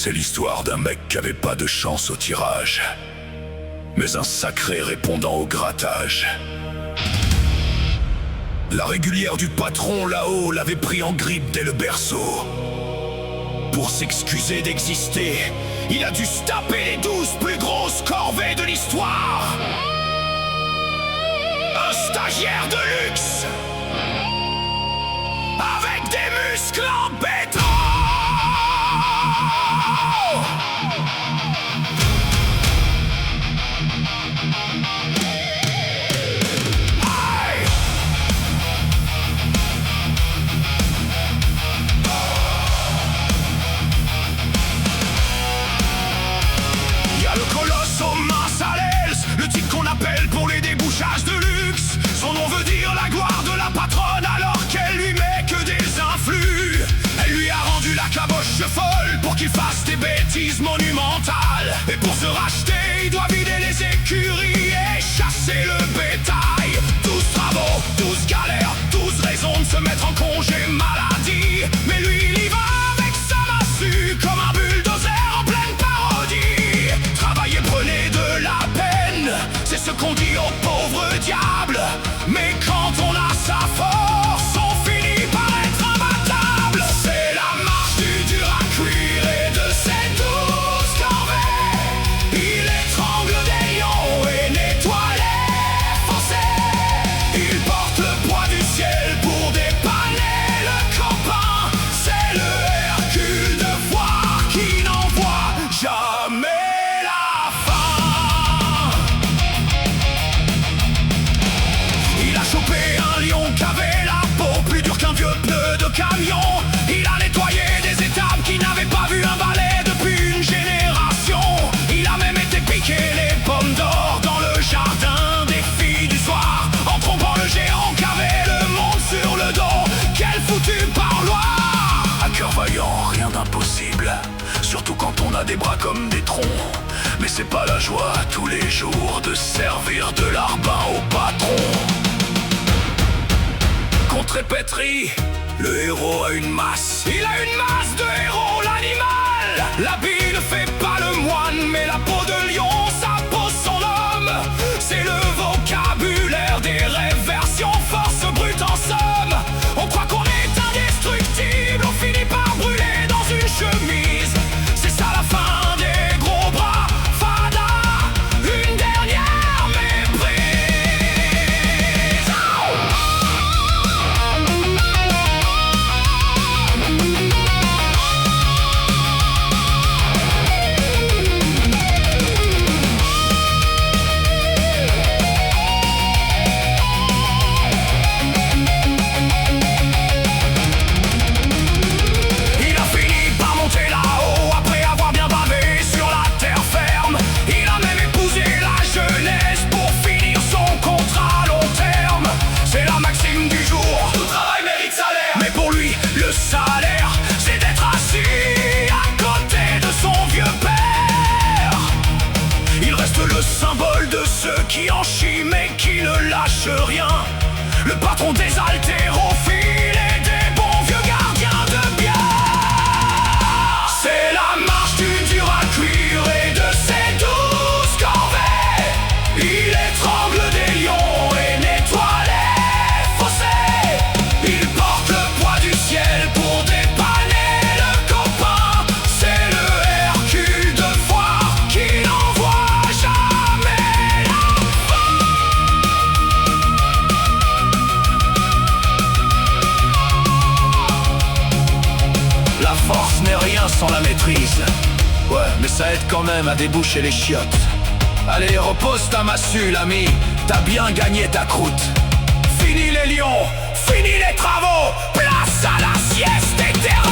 C'est l'histoire d'un mec qui avait pas de chance au tirage, mais un sacré répondant au grattage. La régulière du patron là-haut l'avait pris en grippe dès le berceau. Pour s'excuser d'exister, il a dû se taper les 12 plus grosses corvées de l'histoire. Un stagiaire de luxe, avec des muscles en béton. Le type qu'on appelle pour les débouchages de luxe. Son nom veut dire la gloire de la patronne, alors qu'elle lui met que des influx. Elle lui a rendu la caboche folle pour qu'il fasse des bêtises monumentales. Et pour se racheter, il doit vider les écuries et chasser le bétail. 12 travaux, 12 galères, 12 raisons de se mettre en congé maladie. Mais lui, il y va avec sa massue comme un bulldozer en pleine parodie. Travaillez, prenez de la peine, c'est ce qu'on dit aux pauvres diables. Mais quand on a sa force, on finit par être imbattable. C'est la marche du dur à cuire et de ses 12 corvées. Il étrangle des lions et nettoie les fossés. Il porte le poids du ciel pour dépanner le copain. C'est le Hercule de foire qui n'en voit jamais. Camion. Il a nettoyé des étapes qui n'avaient pas vu un balai depuis une génération. Il a même été piquer les pommes d'or dans le jardin des filles du soir, en trompant le géant qui avait le monde sur le dos. Quel foutu parloir! À cœur vaillant, rien d'impossible, surtout quand on a des bras comme des troncs. Mais c'est pas la joie tous les jours de servir de larbin au patron. Contre pétri, le héros a une masse. Il a une masse de héros, l'animal. L'habit ne fait pas le moine, mais la peau de lion, ça pose son homme. C'est le vocabulaire des rêves version force brute en somme. On croit qu'on est indestructible, on finit par brûler dans une chemise. C'est ça la fin des gros bras, fada, une dernière méprise. Qui en chie mais qui ne lâche rien. Le patron des haltérophiles et des bons vieux gardiens de bière. C'est la marche du dur à cuire et de ses 12 corvées. Il étrangle des lions et nettoie les fossés. Il porte le poids du ciel pour dépanner le copain. C'est le Hercule de foire qui n'envoie jamais. La force n'est rien sans la maîtrise. Ouais, mais ça aide quand même à déboucher les chiottes. Allez, repose ta massue, l'ami. T'as bien gagné ta croûte. Fini les lions, fini les travaux. Place à la sieste éternelle.